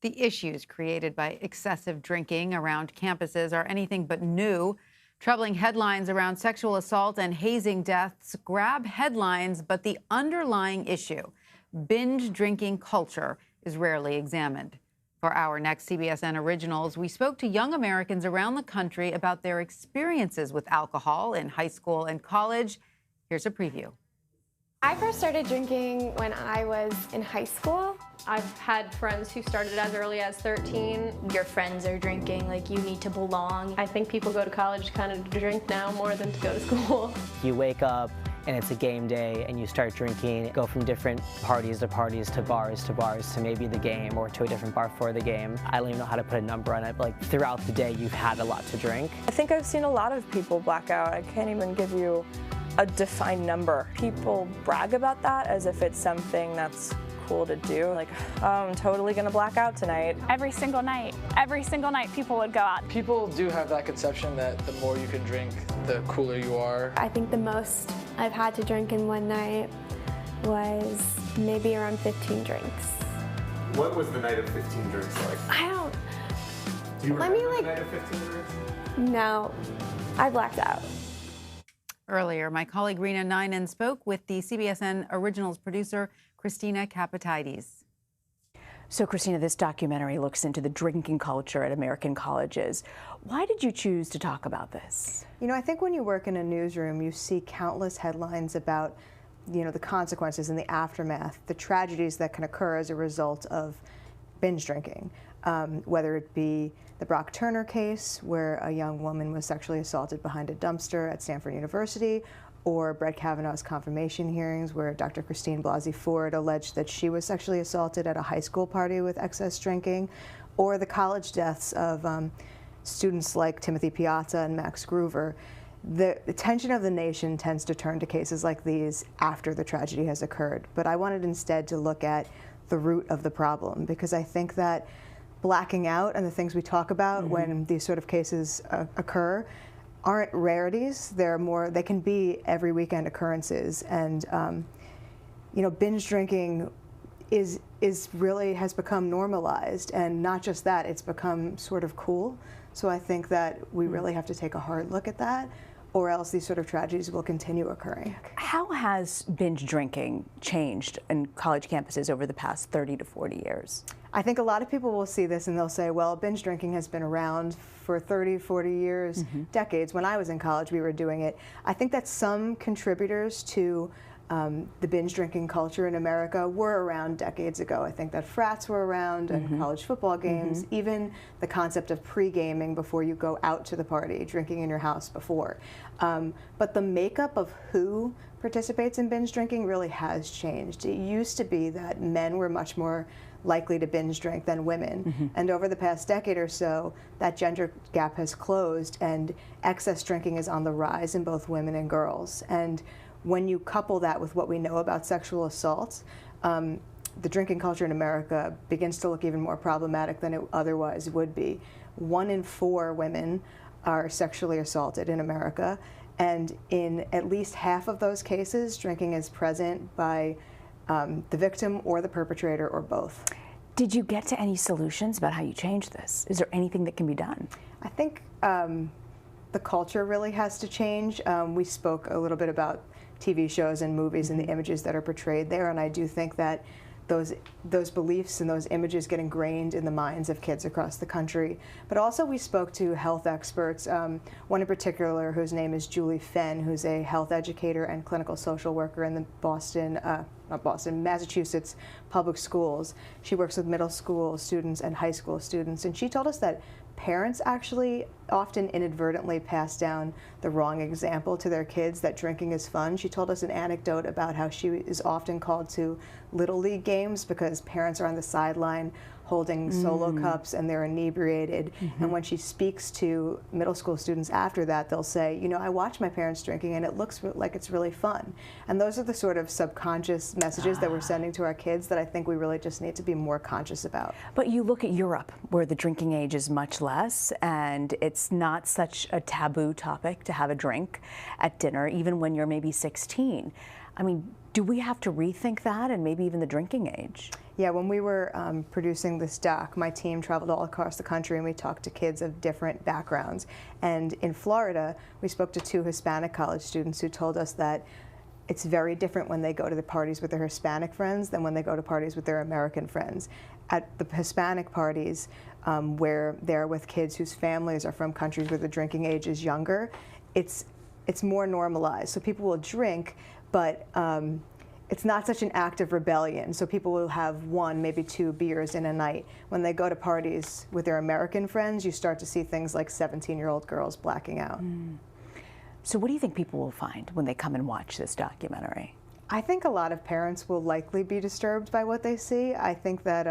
The issues created by excessive drinking around campuses are anything but new. Troubling headlines around sexual assault and hazing deaths grab headlines, but the underlying issue, binge drinking culture, is rarely examined. For our next CBSN Originals, we spoke to young Americans around the country about their experiences with alcohol in high school and college. Here's a preview. I first started drinking when I was in high school. I've had friends who started as early as 13. Your friends are drinking, like you need to belong. I think people go to college kind of to drink now more than to go to school. You wake up and it's a game day and you start drinking, go from different parties to bars to maybe the game or to a different bar for the game. I don't even know how to put a number on it, but like throughout the day you've had a lot to drink. I think I've seen a lot of people black out. I can't even give you a defined number. People brag about that as if it's something that's cool to do. Like, oh, I'm totally gonna black out tonight. Every single night people would go out. People do have that conception that the more you can drink, the cooler you are. I think the most I've had to drink in one night was maybe around 15 drinks. What was the night of 15 drinks like? I don't... Do you remember the night of 15 drinks? No, I blacked out. Earlier, my colleague Rena Ninan spoke with the CBSN Originals producer, Christina Capatides. So, Christina, this documentary looks into the drinking culture at American colleges. Why did you choose to talk about this? You know, I think when you work in a newsroom, you see countless headlines about, the consequences and the aftermath, the tragedies that can occur as a result of binge drinking, whether it be the Brock Turner case, where a young woman was sexually assaulted behind a dumpster at Stanford University, or Brett Kavanaugh's confirmation hearings, where Dr. Christine Blasey Ford alleged that she was sexually assaulted at a high school party with excess drinking, or the college deaths of students like Timothy Piazza and Max Groover. The attention of the nation tends to turn to cases like these after the tragedy has occurred. But I wanted instead to look at the root of the problem, because I think that blacking out and the things we talk about when these sort of cases occur aren't rarities. They can be every weekend occurrences. And binge drinking is really has become normalized, and not just that, it's become sort of cool. So I think that we really have to take a hard look at that, or else these sort of tragedies will continue occurring. How has binge drinking changed in college campuses over the past 30 to 40 years? I think a lot of people will see this and they'll say, well, binge drinking has been around for 30, 40 years, decades. When I was in college, we were doing it. I think that some contributors to the binge drinking culture in America were around decades ago. I think that frats were around and college football games, even the concept of pre-gaming before you go out to the party, drinking in your house before. But the makeup of who participates in binge drinking really has changed. It used to be that men were much more likely to binge drink than women. And over the past decade or so, that gender gap has closed and excess drinking is on the rise in both women and girls. And when you couple that with what we know about sexual assault, the drinking culture in America begins to look even more problematic than it otherwise would be. 1 in 4 women are sexually assaulted in America, and in at least half of those cases, drinking is present by the victim or the perpetrator or both. Did you get to any solutions about how you change this? Is there anything that can be done? I think the culture really has to change. We spoke a little bit about TV shows and movies and the images that are portrayed there, and I do think that those beliefs and those images get ingrained in the minds of kids across the country. But also we spoke to health experts, one in particular whose name is Julie Fenn, who's a health educator and clinical social worker in the Massachusetts public schools. She works with middle school students and high school students, and she told us that parents actually often inadvertently pass down the wrong example to their kids, that drinking is fun. She told us an anecdote about how she is often called to Little League games because parents are on the sideline holding solo cups and they're inebriated. And when she speaks to middle school students after that, they'll say, I watch my parents drinking and it looks like it's really fun. And those are the sort of subconscious messages that we're sending to our kids that I think we really just need to be more conscious about. But you look at Europe, where the drinking age is much less, and it's not such a taboo topic to have a drink at dinner, even when you're maybe 16. I mean, do we have to rethink that and maybe even the drinking age? Yeah, when we were producing this doc, my team traveled all across the country and we talked to kids of different backgrounds. And in Florida, we spoke to 2 Hispanic college students who told us that it's very different when they go to the parties with their Hispanic friends than when they go to parties with their American friends. At the Hispanic parties, where they're with kids whose families are from countries where the drinking age is younger, it's more normalized. So people will drink, but it's not such an act of rebellion. So people will have 1, maybe 2 beers in a night. When they go to parties with their American friends, you start to see things like 17-year-old girls blacking out. So what do you think people will find when they come and watch this documentary? I think a lot of parents will likely be disturbed by what they see. I think that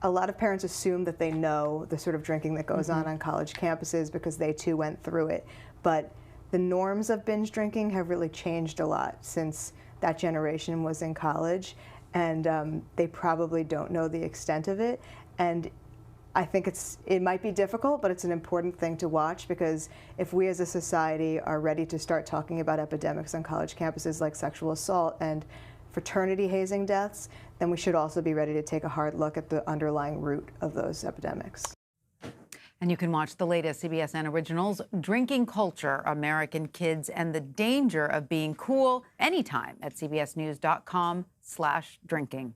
a lot of parents assume that they know the sort of drinking that goes on college campuses because they too went through it. But the norms of binge drinking have really changed a lot since that generation was in college, and they probably don't know the extent of it. And I think it might be difficult, but it's an important thing to watch, because if we as a society are ready to start talking about epidemics on college campuses like sexual assault and fraternity hazing deaths, then we should also be ready to take a hard look at the underlying root of those epidemics. And you can watch the latest CBSN originals, Drinking Culture, American Kids and the Danger of Being Cool, anytime at cbsnews.com/drinking.